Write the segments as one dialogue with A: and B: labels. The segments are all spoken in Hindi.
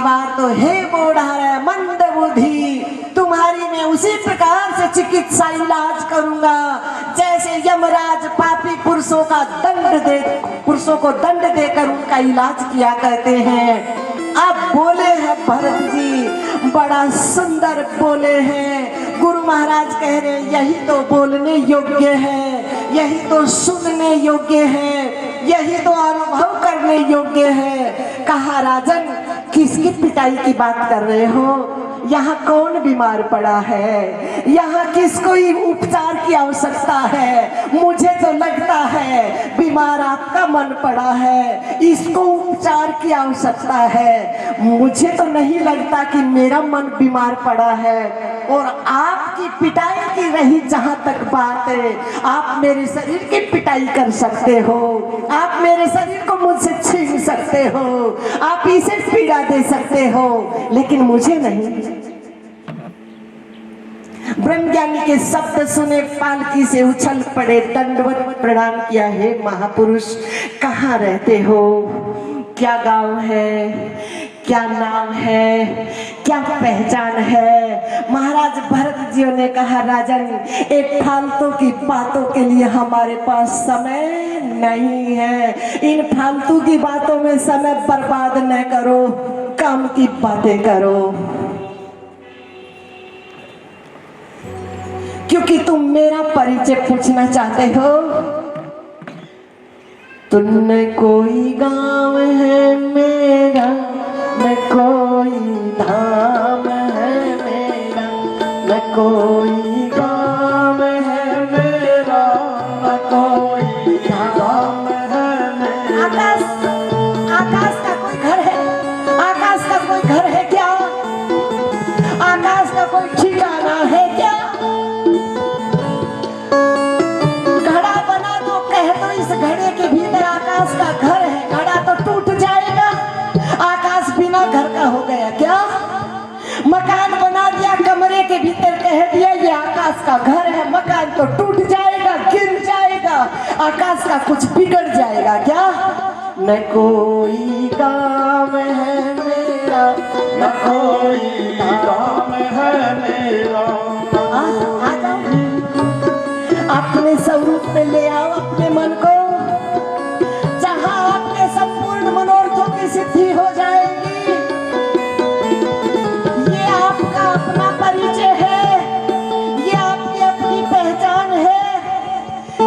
A: बार तो हे बूढ़ा मंद बुद्धि, तुम्हारी मैं उसी प्रकार से चिकित्सा इलाज करूंगा जैसे यमराज पापी पुरुषों को दंड देकर उनका इलाज किया करते हैं। अब बोले हैं भरत जी, बड़ा सुंदर बोले हैं। गुरु महाराज कह रहे हैं यही तो बोलने योग्य है, यही तो सुनने योग्य है, यही तो अनुभव करने योग्य है। कहा राजन, किसकी पिटाई की बात कर रहे हो? यहाँ कौन बीमार पड़ा है? यहाँ किसको ही उपचार की आवश्यकता है? मुझे तो लगता है बीमार आपका मन पड़ा है, इसको उपचार की आवश्यकता है। मुझे तो नहीं लगता कि मेरा मन बीमार पड़ा है। और आपकी पिटाई की रही जहाँ तक बात है, आप मेरे शरीर की पिटाई कर सकते हो, आप मेरे शरीर को मुझसे छीन सकते हो, आप इसे पीड़ा दे सकते हो, लेकिन मुझे नहीं। ब्रह्मज्ञानी के शब्द सुने पालकी से उछल पड़े, दंडवत प्रणाम किया। हे महापुरुष, कहाँ रहते हो? क्या गांव है? क्या नाम है? क्या पहचान है? महाराज भरत जी ने कहा राजन, एक फालतू की बातों के लिए हमारे पास समय नहीं है। इन फालतू की बातों में समय बर्बाद न करो, काम की बातें करो, क्योंकि तुम मेरा परिचय पूछना चाहते हो। तो न कोई गांव है मेरा, न कोई धाम है मेरा, न कोई गांव है मेरा, न कोई धाम है मेरा। आकाश का कोई घर है? आकाश का कोई घर है क्या? आकाश का कोई ठिकाना है क्या? घड़ा बना दो, कह दो इस घड़े के भीतर आकाश का घर है, घड़ा तो टूट जाएगा। आकाश बिना घर का हो गया क्या? मकान बना दिया, कमरे के भीतर कह दिया ये आकाश का घर है, मकान तो टूट जाएगा, गिर जाएगा, आकाश का कुछ बिगड़ जाएगा क्या? न कोई काम है मेरा, न कोई काम है मेरा। अपने स्वरूप में ले आओ अपने मन को, जहां आपके संपूर्ण मनोरथों की सिद्धि हो जाएगी। ये आपका अपना परिचय है, ये आपकी अपनी पहचान है,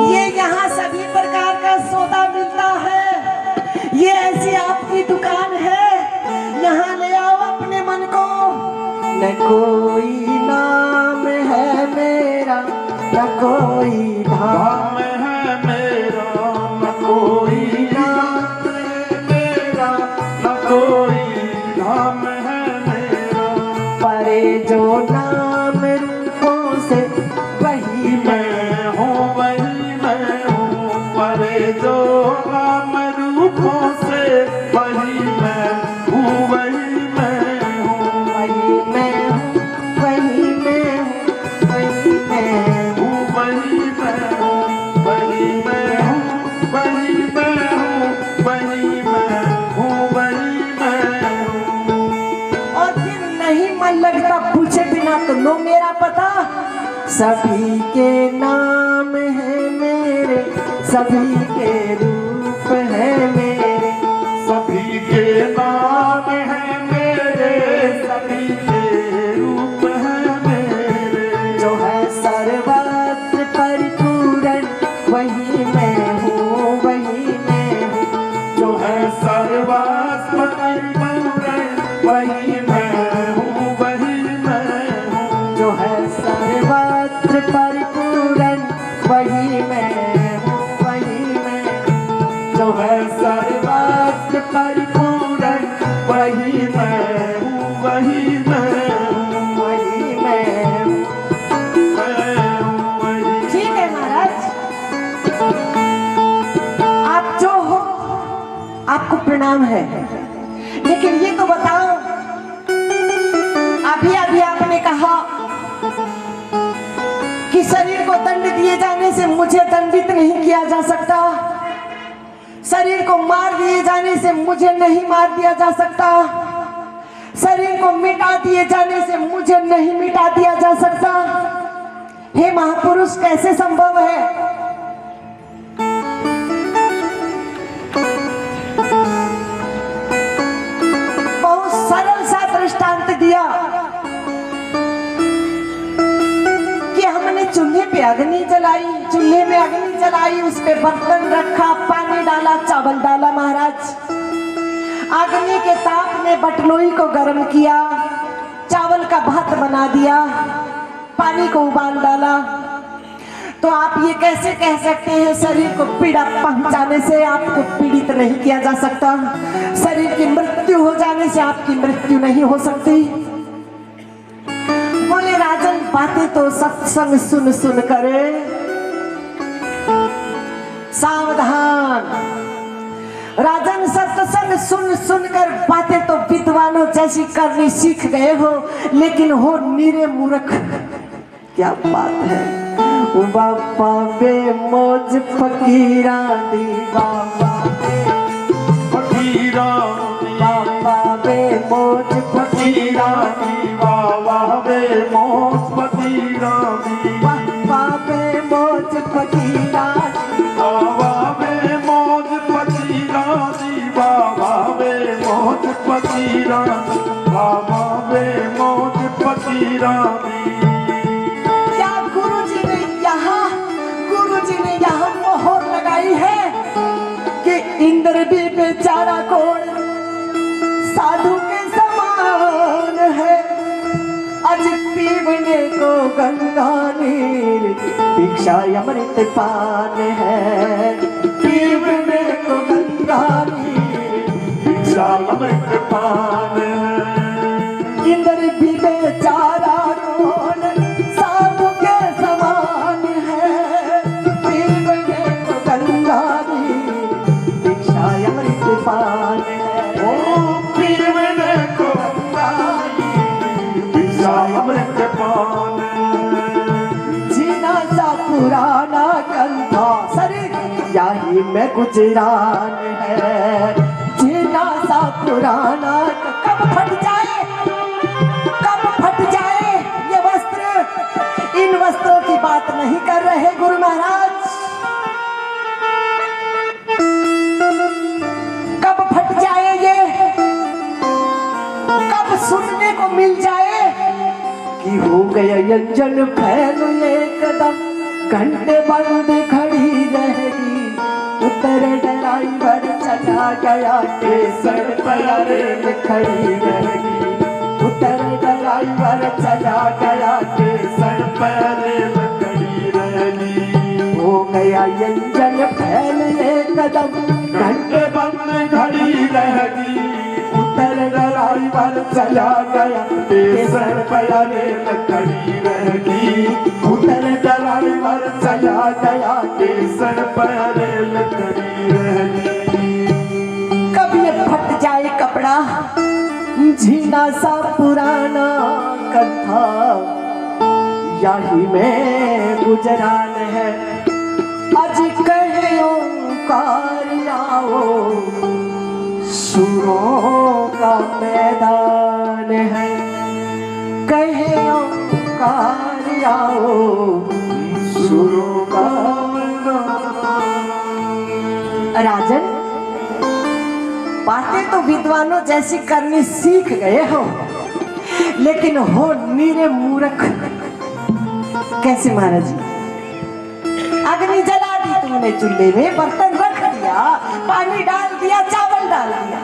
A: ये यहाँ सभी प्रकार का सौदा मिलता है, ये ऐसी आपकी दुकान है। यहाँ ले आओ अपने मन को। न कोई नाम है मेरा, न कोई धाम है मेरा, न कोई नाम है मेरा, न कोई धाम है मेरा। परे जो नाम रूपों से वही मैं हूँ, वही मैं हूँ। परे जो नाम रूपों से वही मैं हूँ, वही मैं हूँ। वही मैं हूँ, वही मैं हूँ, वही मैं हूँ, वही मैं हूँ, वही मैं हूँ, वही मैं हूँ, वही मैं हूँ, वही मैं हूँ। और फिर नहीं मन लगता पूछे बिना तो लो मेरा पता। सभी के नाम है मेरे, सभी के रूप है मेरे, सभी के नाम है मेरे, सभी के रूप है मेरे। जो है सर्वत्र परिपूर्ण वही मैं हूँ, वही मैं हूँ। जो है सर्वत्र परिपूर्ण वही मैं हूँ, वही मैं हूँ। जो है सर्वत्र परिपूर्ण वही मैं हूँ, वही मैं। जो है सर्वत्र परिपूर्ण वही मैं हूँ, वही मैं हूँ, वही मैं हूँ, वही। ठीक है महाराज, आप जो हो आपको प्रणाम है, लेकिन ये तो बताओ, अभी अभी आपने कहा कि शरीर को दंड दिए जाने से मुझे दंडित नहीं किया जा सकता, शरीर को मार दिए जाने से मुझे नहीं मार दिया जा सकता, शरीर को मिटा दिए जाने से मुझे नहीं मिटा दिया जा सकता। हे महापुरुष, कैसे संभव है? बहुत सरल सा दृष्टांत दिया कि हमने चूल्हे पे अग्नि जलाई, चूल्हे में अग्नि जलाई, उस पे बर्तन रखा, पानी डाला, चावल डाला। महाराज, अग्नि के ताप ने बटलोई को गर्म किया, चावल का भात बना दिया, पानी को उबाल डाला। तो आप ये कैसे कह सकते हैं शरीर को पीड़ा पहुंचाने से आपको पीड़ित नहीं किया जा सकता? शरीर की मृत्यु हो जाने से आपकी मृत्यु नहीं हो सकती। बोले राजन, बातें तो सत्संग सुन सुन करे सावधान। राजन, सत्संग सुन सुनकर बातें तो विद्वानों जैसी करनी सीख गए हो, लेकिन हो नीरे मूर्ख। क्या बात है? बाबा बे मौज फकीरा दी, बाबा बे फकीरा, बाबा बे मौज फकीरा दी, बाबा बे मौज फकीरा दी, बाबा बे मौज फकीरा दी, बाबा बे मौज फकीरा दी, बाबा बे मौज फकीरा दी, बाबा बे मौज फकीरा दी। मोहर लगाई है कि इंद्र भी बेचारा कौन साधु के समान है। अज पीवने को गंगा नीर, भिक्षा अमृत पान है। पीवने को गंगा नीर, भिक्षा अमृत पान है। इंद्र भी बेचारा कौन साधु के समान है। अमृत पान है, ओ पीवने को अमृत पान। जीना सा पुराना कंथा शरीर यही में गुजरान है। जीना सा पुराना कब फट जाए, कब फट जाए ये वस्त्र। इन वस्त्रों की बात नहीं कर रहे गुरु महाराज। सुनने को मिल जाए कि हो गया यंजन फैल एकदम, घंटे बंद खड़ी रहेगी। उतर ड्राइवर चला गया स्टेशन पर रेल खड़ी रहेगी। उतर ड्राइवर चला गया स्टेशन पर रेल खड़ी रहेगी। हो गया यंजन फैल एकदम, घंटे बंद खड़ी रहेगी। ड्राइवर चला गया स्टेशन पर रेल खड़ी रहेगी। उतर ड्राइवर चला गया स्टेशन पर रेल खड़ी रहेगी। कब ये फट जाए कपड़ा, झीना सा पुराना कथा यही में गुजरान है। अज कहे ओंकार आओ, सुरों का मैदान है। कहे ओंकार आओ, सुरों का मैदान। राजन, बातें तो विद्वानों जैसी करनी सीख गए हो, लेकिन हो नीरे मूर्ख। कैसे महाराज जी? अग्नि जला दी तुमने चूल्हे में, बर्तन रख दिया, पानी डाल दिया, चावल डाल दिया।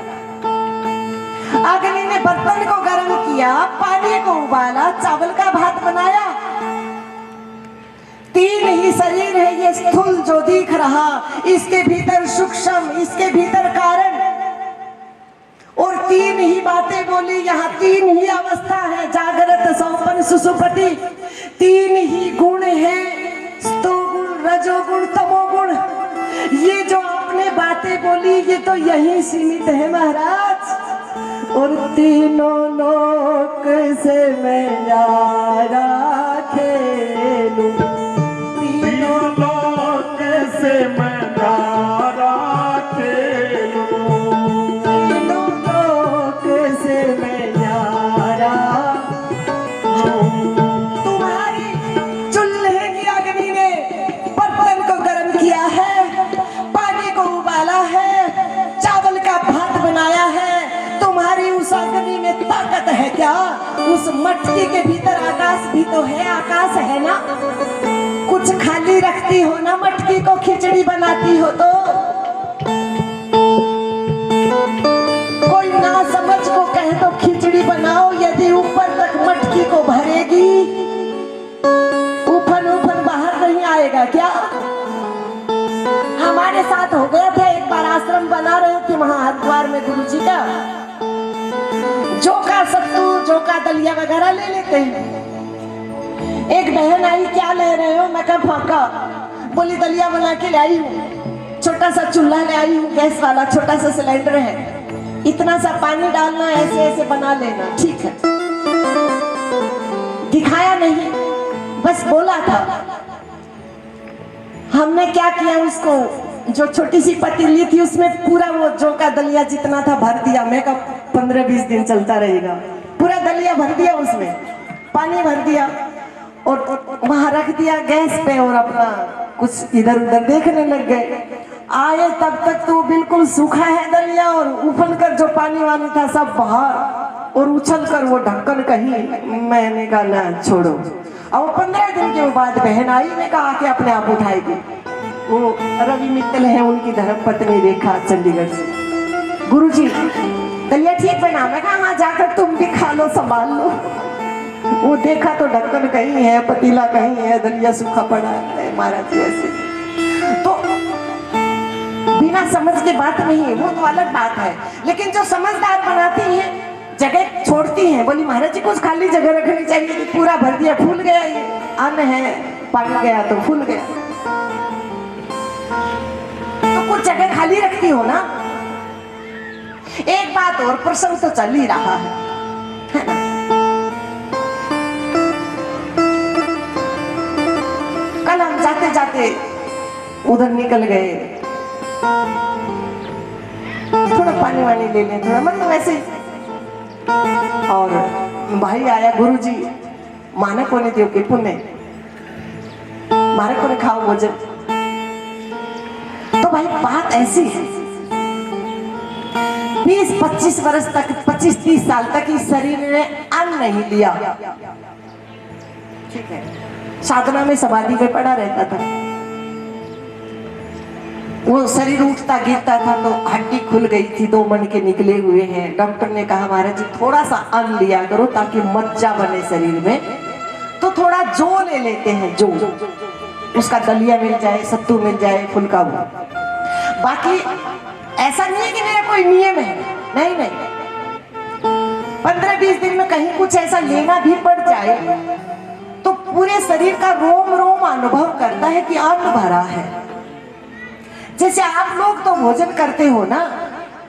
A: अग्नि ने बर्तन को गर्म किया, पानी को उबाला, चावल का भात बनाया। तीन ही शरीर है ये स्थूल जो दिख रहा, इसके भीतर सूक्ष्म, इसके भीतर कारण, और तीन ही बातें बोली। यहाँ तीन ही अवस्था है, जागृत, स्वप्न, सुषुप्ति। तीन ही गुण है, सतोगुण, रजोगुण, तमोगुण। ये जो आपने बातें बोली ये तो यही सीमित है महाराज। और तीनों लोक से मैं यारा खेलूं, तीनों लोक से मैं यारा खेलूं, तीनों लोक से मैं यारा क्या? उस मटकी के भीतर आकाश भी तो है, आकाश है ना? कुछ खाली रखती हो ना मटकी को, खिचड़ी बनाती हो तो? कोई ना समझ को कहे तो खिचड़ी बनाओ, यदि ऊपर तक मटकी को भरेगी, उफन उफन बाहर नहीं आएगा क्या? हमारे साथ हो गया था, एक बार आश्रम बना रहे थे वहां हरिद्वार में गुरुजी का, जोका सत्तू जोका दलिया वगैरह ले लेते हैं। एक बहन आई, क्या ले रहे हो? मैं कहा फाका। बोली दलिया बना के लाई हूँ, छोटा सा चूल्हा ले आई हूँ, गैस वाला छोटा सा सिलेंडर है, इतना सा पानी डालना, ऐसे ऐसे बना लेना। ठीक है, दिखाया नहीं, बस बोला था। हमने क्या किया, उसको जो छोटी सी पतीली थी उसमें पूरा वो जौ का दलिया जितना था भर दिया। मैं कहा 15-20 दिन चलता रहेगा। पूरा दलिया भर दिया, उसमें पानी भर दिया और वहां रख दिया गैस पे, और अपना कुछ इधर उधर देखने लग गए। आए तब तक तो बिल्कुल सूखा है दलिया, और उफन कर जो पानी वानी था सब बाहर, और उछल कर वो ढक्कन कहीं। मैंने कहा ना छोड़ो। और 15 दिन के बाद बहन आई, मैं कहा आके अपने आप उठाएगी। वो रवि मित्तल है, उनकी धर्म पत्नी रेखा, चंडीगढ़ से। गुरुजी दलिया ठीक बना? मैं कहा हाँ, जाकर तुम भी खा लो, संभाल लो। वो देखा तो ढक्कन कहीं है, पतीला कहीं है, दलिया सूखा पड़ा है महाराज ऐसे। तो बिना समझ के बात नहीं, वो तो अलग बात है। लेकिन जो समझदार बनाती है, जगह छोड़ती हैं। बोली महाराज जी कुछ खाली जगह रखनी चाहिए थी, पूरा भर दिया, फूल गया, ये अन्न है, पानी गया तो फूल गया। तो कुछ जगह खाली रखती हो ना। एक बात और, प्रसंग तो चल ही रहा है ना? कल हम जाते जाते उधर निकल गए, थोड़ा पानी वानी ले लें, थोड़ा मतलब वैसे। और भाई आया, गुरुजी माने कोने दियो के पुण्य मारे कोने खाओ भोजन। तो भाई बात ऐसी है, 20-25 वर्ष तक, 25-30 साल तक इस शरीर ने अन्न नहीं लिया। ठीक है, साधना में समाधि में पड़ा रहता था। वो शरीर उठता गिरता था तो हड्डी खुल गई थी, 2 मन के निकले हुए हैं। डॉक्टर ने कहा महाराज जी थोड़ा सा अन्न लिया करो ताकि मज्जा बने शरीर में। तो थोड़ा जौ ले लेते हैं, जौ, उसका दलिया मिल जाए, सत्तू मिल जाए, फुल्का हो। बाकी ऐसा नहीं है कि मेरा कोई नियम है, नहीं नहीं। 15-20 दिन में कहीं कुछ ऐसा लेना भी पड़ जाए तो पूरे शरीर का रोम रोम अनुभव करता है कि अन्न भरा है। जैसे आप लोग तो भोजन करते हो ना,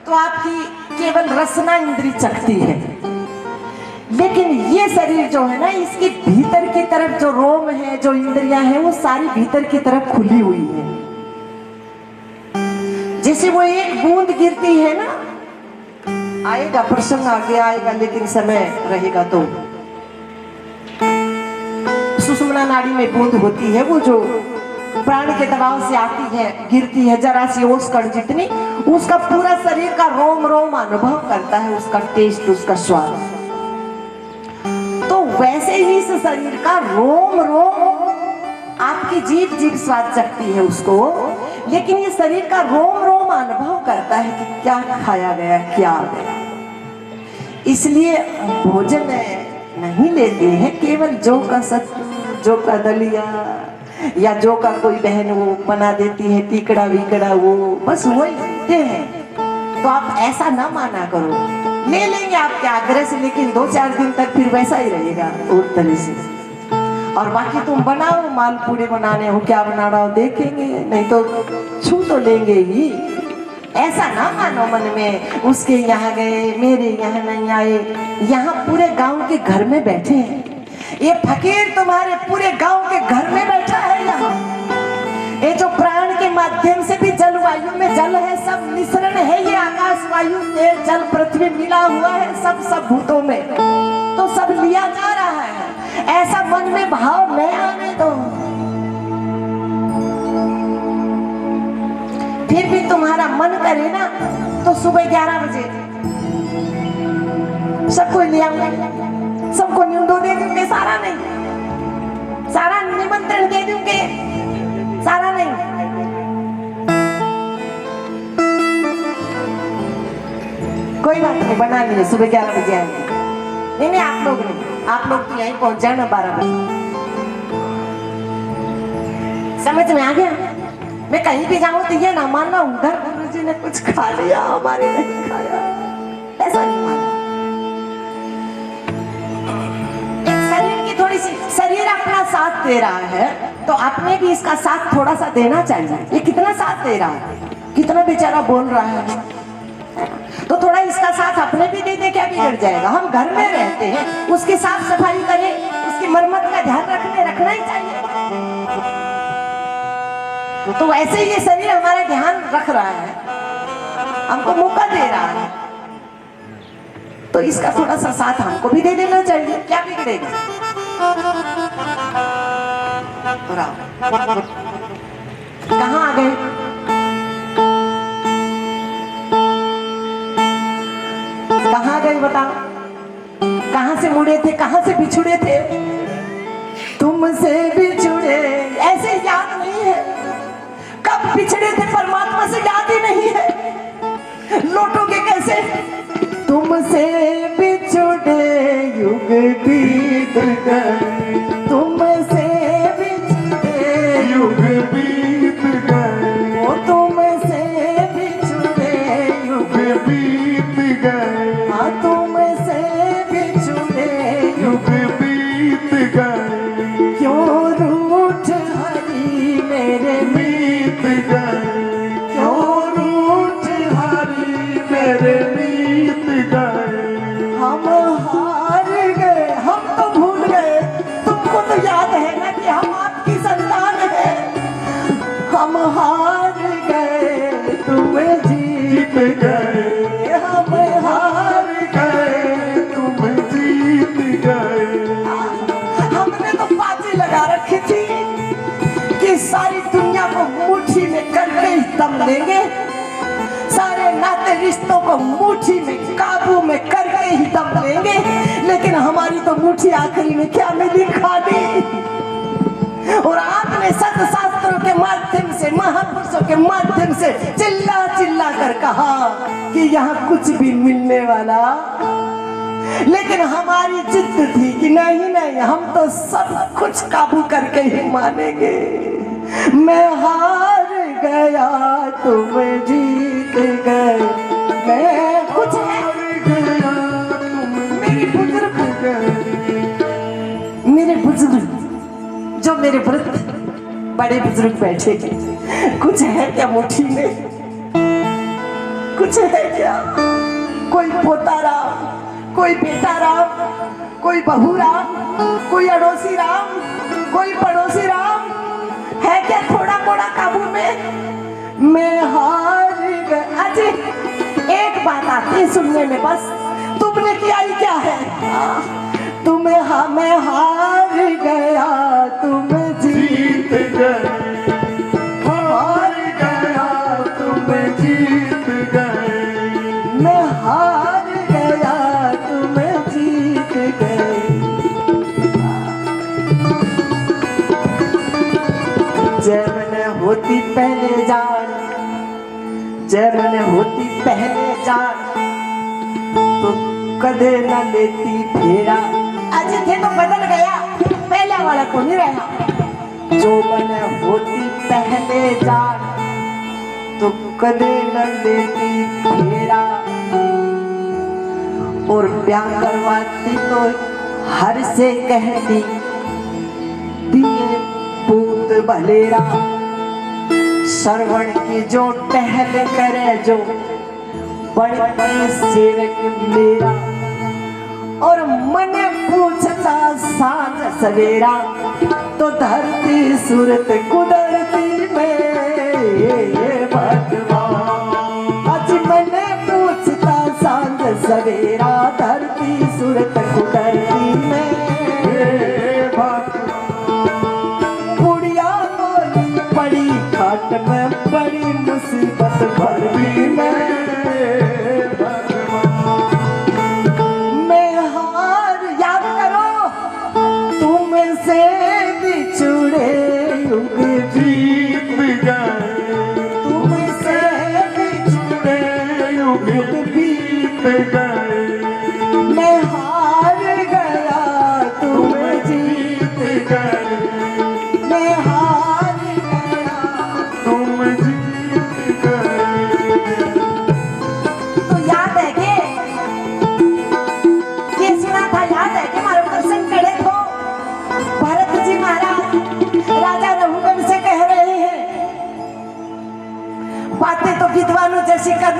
A: तो आपकी केवल रसना इंद्री चखती है, लेकिन ये शरीर जो है ना, इसके भीतर की तरफ जो रोम है, जो इंद्रियां हैं, वो सारी भीतर की तरफ खुली हुई है। जैसे वो एक बूंद गिरती है ना, आएगा प्रसंग आगे आएगा, लेकिन समय रहेगा तो सुषुम्ना नाड़ी में बूंद होती है, वो जो प्राण के दबाव से आती है, गिरती है, जरा सी ओस कण जितनी, उसका पूरा शरीर का रोम रोम अनुभव करता है, उसका टेस्ट, उसका स्वाद। तो वैसे ही इस शरीर का रोम रोम, आपकी जीभ जीभ स्वाद चखती है उसको, लेकिन ये शरीर का रोम रोम अनुभव करता है कि क्या खाया गया, क्या आ गया। इसलिए भोजन नहीं लेते हैं, केवल जौ का सत्तू, जौ का दलिया, या जौ का कोई बहन वो बना देती है टीकड़ा वीकड़ा, वो बस वही लेते हैं। तो आप ऐसा ना माना करो, ले लेंगे आपके आग्रह से, लेकिन 2-4 दिन तक फिर वैसा ही रहेगा और तरह से। और बाकी तुम बनाओ, मालपूड़े बनाने हो, क्या बनाना हो देखेंगे, नहीं तो छू तो लेंगे ही। ऐसा ना मानो मन में उसके यहाँ गए, मेरे यहाँ नहीं आए। यहाँ पूरे गांव के घर में बैठे हैं, ये फकीर तुम्हारे पूरे गांव के घर में बैठा है। यहाँ ये जो प्राण के माध्यम से भी जलवायु में जल है, सब मिश्रण है, ये आकाश वायु तेज जल पृथ्वी मिला हुआ है, सब भूतों में, तो सब लिया जा रहा है। ऐसा मन में भाव नहीं आने दो। फिर भी तुम्हारा मन करे ना, तो सुबह 11 बजे सबको ले आऊंगी, सबको न्यूडो दे दूंगे, सारा नहीं, सारा निमंत्रण दे दूंगे, सारा नहीं। कोई बात नहीं, बना लिए, सुबह 11 बजे आएंगे। नहीं, आप लोग नहीं, आप लोग तो यहीं पहुंच जाए ना 12 बजे। समझ में आ गया? मैं कहीं भी जाऊं तो ये ना मानना उधर गुरुजी ने कुछ खा लिया, हमारे नहीं खाया, ऐसा नहीं मानना। शरीर की थोड़ी सी, शरीर अपना साथ दे रहा है तो आपने भी इसका साथ थोड़ा सा देना चाहिए। ये कितना साथ दे रहा है, कितना बेचारा बोल रहा है, तो थोड़ा इसका साथ अपने भी दे दे, क्या बिगड़ जाएगा। हम घर में रहते हैं, उसकी साफ सफाई करें, उसकी मरम्मत का ध्यान रखना ही चाहिए। तो वैसे ही ये शरीर हमारा ध्यान रख रहा है, हमको मौका दे रहा है, तो इसका थोड़ा सा साथ हमको भी दे देना चाहिए, क्या बिगड़ेगा। कहाँ आ गए? कहाँ गए बताओ? कहाँ से मुड़े थे, कहाँ से बिछुड़े थे? तुमसे बिछुड़े ऐसे याद नहीं है, कब बिछड़े थे परमात्मा से याद ही नहीं है, लौटोगे कैसे? तुमसे बिछुड़े युग बीत गए, तुमसे बिछुड़े युग बीत गए, वो तुमसे बिछुड़े युग बीत गए, हाँ तुमसे बिछुड़े युग बीत गए, क्यों रूठ हरी मेरे बीत गए, क्यों रूठ हरी मेरे बीत गए। हम हार गए, हम तो भूल गए, तुमको तो याद है ना कि हम आपकी संतान है। हम हार गए, तुम जीत गए, हम हार गए, तुम जीत गए। हमने तो बाजी लगा रखी थी कि सारी दुनिया को मुट्ठी में करके ही दम लेंगे, सारे नाते रिश्तों को मुट्ठी में काबू में करके ही दम लेंगे, लेकिन हमारी तो मुट्ठी आखिरी में क्या मिली? खाली। और आपने सत शास्त्रों के माध्यम से, महापुरुषों के माध्यम से चिल्ला चिल्ला कर कहा कि यहाँ कुछ भी मिलने वाला, लेकिन हमारी जिद थी कि नहीं नहीं, हम तो सब कुछ काबू करके ही मानेंगे। मैं हार गया, तुम जीत गए, मैं कुछ हार गया, मेरे बुजुर्ग, मेरे बुजुर्ग जो मेरे वृद्ध बड़े बुजुर्ग बैठे थे, कुछ है क्या मुट्ठी में? कुछ है क्या? कोई पोता राम, कोई बेटा राम, कोई बहू राम, कोई अड़ोसी राम, कोई पड़ोसी राम है क्या थोड़ा मोड़ा काबू में? मैं हार गया। अजी एक बात आती है सुनने में, बस तुमने किया ही क्या है? तुम्हें मैं हार गया, तुम जीत गए, हार गया, तुम जीत गए, मैं हार गया, तुम जीत गए। जय मन होती पहले जान, जय मन होती पहले जान, तो कदे न लेती फेरा। आज थे तो बदल गया, पहले वाला को नहीं रहा। जो मन होती पहले जान, तो कदे न लेती फेरा, और ब्याह करवाती तो हर से कहती दिए पूत भलेरा। श्रवण की जो टहल करे, जो बड़े सेवक मेरा, और मन पूछता साँझ सवेरा, तो धरती सूरत कुदरती में भगवान। आज मन पूछता साँझ सवेरा, धरती सूरत कुदरती में बड़ी खाट में बड़ी मुसीबत भरती में भगवान। मैं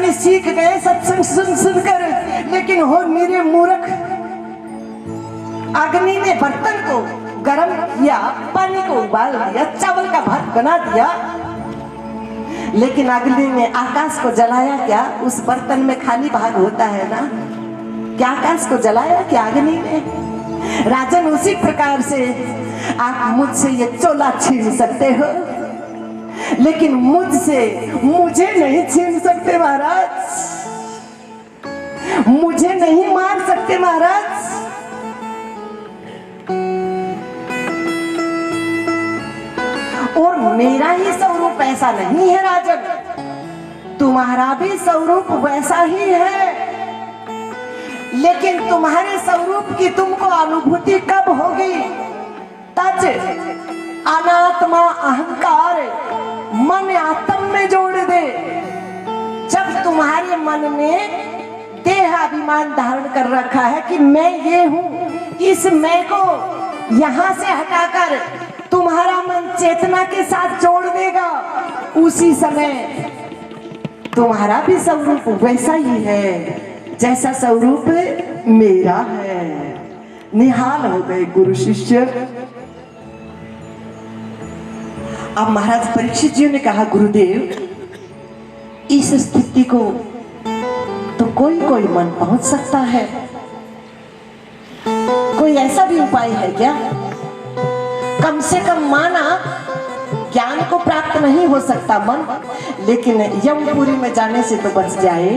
A: अपने सीख गए सत्संग सुन सुनकर, लेकिन हो मेरे मूर्ख, अग्नि ने बर्तन को गर्म किया, पानी को उबाल दिया, चावल का भात बना दिया, लेकिन अग्नि ने आकाश को जलाया क्या? उस बर्तन में खाली भाग होता है ना, क्या आकाश को जलाया क्या अग्नि ने? राजन, उसी प्रकार से आप मुझसे ये चोला छीन सकते हो, लेकिन मुझे नहीं छीन सकते महाराज, मुझे नहीं मार सकते महाराज। और मेरा ही स्वरूप ऐसा नहीं है राजन, तुम्हारा भी स्वरूप वैसा ही है, लेकिन तुम्हारे स्वरूप की तुमको अनुभूति कब होगी? तज अनात्मा अहंकार मन आत्म में जोड़ दे, जब तुम्हारे मन में देह अभिमान धारण कर रखा है कि मैं ये हूं, इस मैं को यहां से हटाकर तुम्हारा मन चेतना के साथ जोड़ देगा, उसी समय तुम्हारा भी स्वरूप वैसा ही है जैसा स्वरूप मेरा है। निहाल हो गए गुरु शिष्य। अब महाराज परीक्षित जी ने कहा, गुरुदेव, इस स्थिति को तो कोई मन पहुंच सकता है, कोई ऐसा भी उपाय है क्या? कम से कम माना ज्ञान को प्राप्त नहीं हो सकता मन, लेकिन यमपुरी में जाने से तो बच जाए,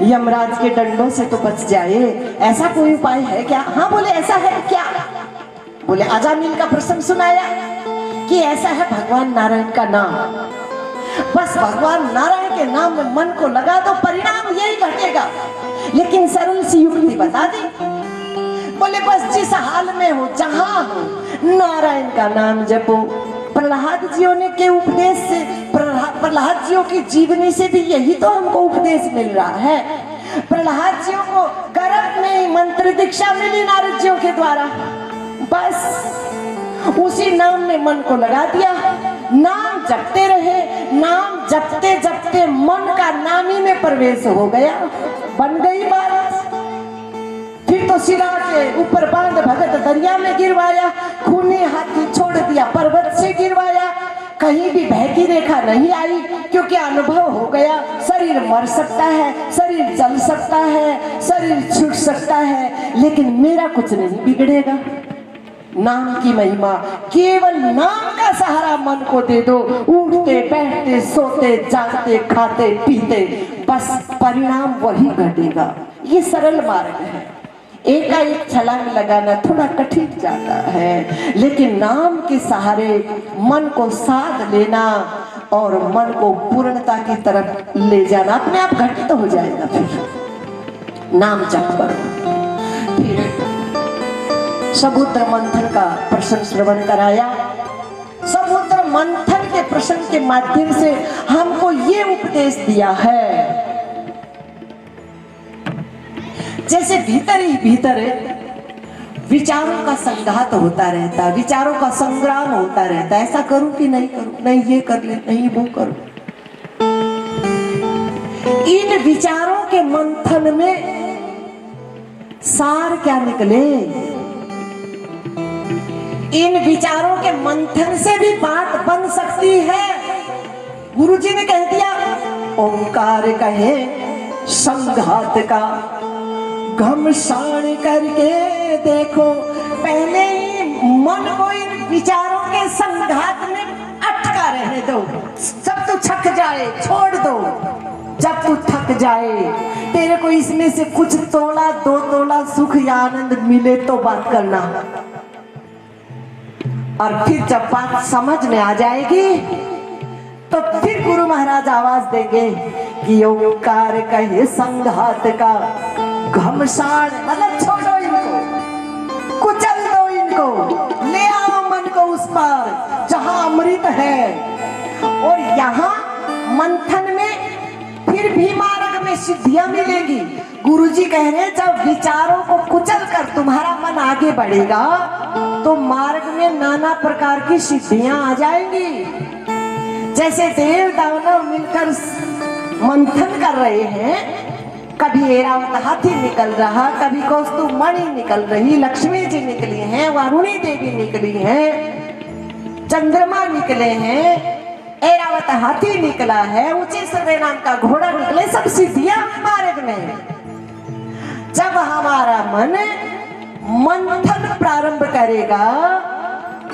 A: यमराज के डंडों से तो बच जाए, ऐसा कोई उपाय है क्या? हाँ बोले, ऐसा है क्या? बोले, अजामिल का प्रसंग सुनाया कि ऐसा है भगवान नारायण का नाम, बस भगवान नारायण के नाम में मन को लगा दो, परिणाम यही घटेगा। लेकिन सरल सी युक्ति बता दी। बोले, बस जिस हाल में हो, जहां हो, नारायण का नाम जपो। प्रहलाद जियों ने के उपदेश से, प्रहलाद जियों की जीवनी से भी यही तो हमको उपदेश मिल रहा है। प्रहलाद जियों को गर्भ में मंत्र दीक्षा मिली नारद जियों के द्वारा, बस उसी नाम में मन को लगा दिया, नाम जपते रहे, नाम जपते जपते मन का नामी में प्रवेश हो गया, बन गई बात। फिर तो सिरा के ऊपर बांध भगत दरिया में गिरवाया, खूनी हाथी छोड़ दिया पर्वत से गिरवाया, कहीं भी भय की रेखा नहीं आई, क्योंकि अनुभव हो गया शरीर मर सकता है, शरीर जल सकता है, शरीर छूट सकता है, लेकिन मेरा कुछ नहीं बिगड़ेगा। नाम की महिमा, केवल नाम का सहारा मन को दे दो, उठते बैठते सोते जागते खाते पीते, बस परिणाम वही घटेगा। ये सरल मार्ग है, एकाएक छलांग लगाना थोड़ा कठिन जाता है, लेकिन नाम के सहारे मन को साध लेना और मन को पूर्णता की तरफ ले जाना अपने आप घटित हो जाएगा। फिर नाम जप करो। फिर समुद्र मंथन का प्रसंग श्रवण कराया। समुद्र मंथन के प्रसंग के माध्यम से हमको ये उपदेश दिया है, जैसे भीतर ही भीतर विचारों का संघात होता रहता है, विचारों का संग्राम होता रहता है, ऐसा करूं कि नहीं करूं, नहीं ये कर ले, नहीं वो करूं। इन विचारों के मंथन में सार क्या निकले? इन विचारों के मंथन से भी बात बन सकती है। गुरुजी ने कह दिया, ओंकार कहे संघात का घमसान करके देखो। पहले ही मन को इन विचारों के संघात में अटका रहने दो, जब तू थक जाए छोड़ दो, जब तू थक जाए, तेरे को इसमें से कुछ तोड़ा दो तोड़ा सुख या आनंद मिले तो बात करना। और फिर जब बात समझ में आ जाएगी तो फिर गुरु महाराज आवाज देंगे कि ओंकार कहे संघात का घमसान, मतलब छोड़ो इनको, कुचल दो इनको, ले आओ मन को उस पर जहां अमृत है। और यहाँ मंथन में फिर भी मार्ग में सिद्धियां मिलेगी। गुरुजी कह रहे हैं, जब विचारों को कुचल कर तुम्हारा मन आगे बढ़ेगा तो मार्ग में नाना प्रकार की सिद्धियां आ जाएंगी। जैसे देव दानव मिलकर मंथन कर रहे हैं। कभी ऐरावत हाथी निकल रहा, कभी कौस्तुभ मणि निकल रही, लक्ष्मी जी निकली हैं, वारुणी देवी निकली हैं, चंद्रमा निकले हैं, ऐरावत हाथी निकला है, ऊंचे सर्वे नाम का घोड़ा निकले, सब सिद्धियां मार्ग में। जब हमारा मन मंथन प्रारंभ करेगा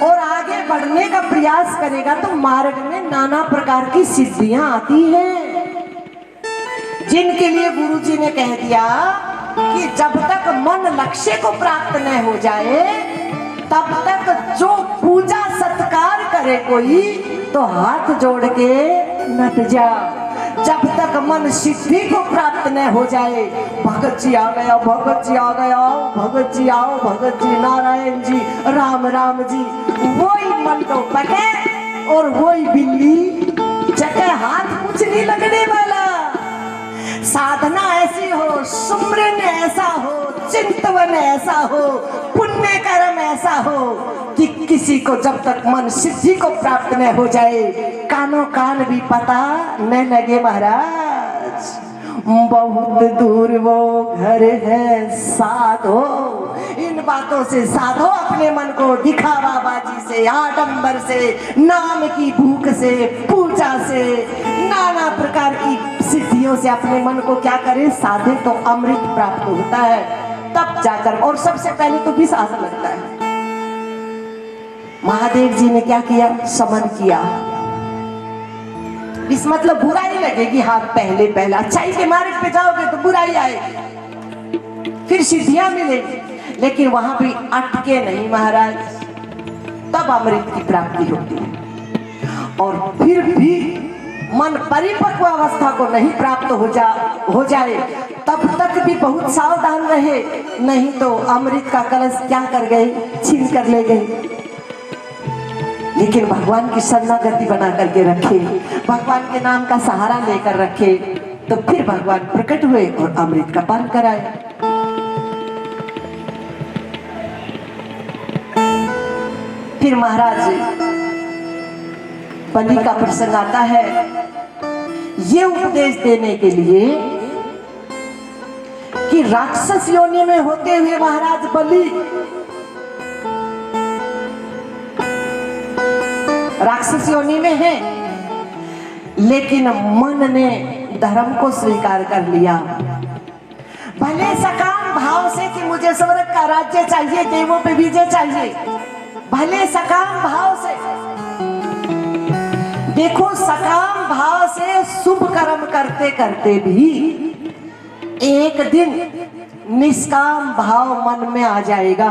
A: और आगे बढ़ने का प्रयास करेगा तो मार्ग में नाना प्रकार की सिद्धियां आती हैं, जिनके लिए गुरु जी ने कह दिया कि जब तक मन लक्ष्य को प्राप्त न हो जाए तब तक जो पूजा सत्कार करे कोई तो हाथ जोड़ के नट जा। जब तक मन सिद्धि को प्राप्त न हो जाए, भगत जी आ गया, भगत जी आ गया, भगत जी आओ, भगत जी, नारायण जी, राम राम जी, वही मन को पके और वही बिल्ली चके, हाथ कुछ नहीं लगने वाला। साधना ऐसी हो, सुमरन ऐसा हो, चिंतवन ऐसा हो, पुण्य कर्म ऐसा हो कि किसी को जब तक मन सिद्धि को प्राप्त न हो जाए कानों कान भी पता न लगे। महाराज बहुत दूर वो घर है साधो, इन बातों से साधो अपने मन को, दिखावाबाजी से, आडंबर से, नाम की भूख से, पूजा से, नाना प्रकार की सिद्धियों से अपने मन को क्या करे, साधे तो अमृत प्राप्त होता है तब जाकर। और सबसे पहले तो विष आग लगता है। महादेव जी ने क्या किया, समन किया। विष मतलब बुराई लगेगी, हाँ पहले पहला अच्छाई के मार्ग पे जाओगे तो बुराई आएगी, फिर सिद्धियां मिलेगी, लेकिन वहां भी अटके नहीं महाराज, तब अमृत की प्राप्ति होती है। और फिर भी मन परिपक्व अवस्था को नहीं प्राप्त हो जाए तब तक भी बहुत सावधान रहे, नहीं तो अमृत का कलश क्या कर गए, छीन कर ले गए। लेकिन भगवान की शरणागति बना करके रखे, भगवान के नाम का सहारा लेकर रखे, तो फिर भगवान प्रकट हुए और अमृत का पान कराए। फिर महाराज बलि का प्रसंग आता है, ये उपदेश देने के लिए कि राक्षस योनि में होते हुए महाराज बलि राक्षस योनि में है, लेकिन मन ने धर्म को स्वीकार कर लिया। भले सकाम भाव से कि मुझे स्वर्ग का राज्य चाहिए, देवों पे विजय चाहिए, भले सकाम भाव से, देखो सकाम भाव से शुभ कर्म करते करते भी एक दिन निष्काम भाव मन में आ जाएगा।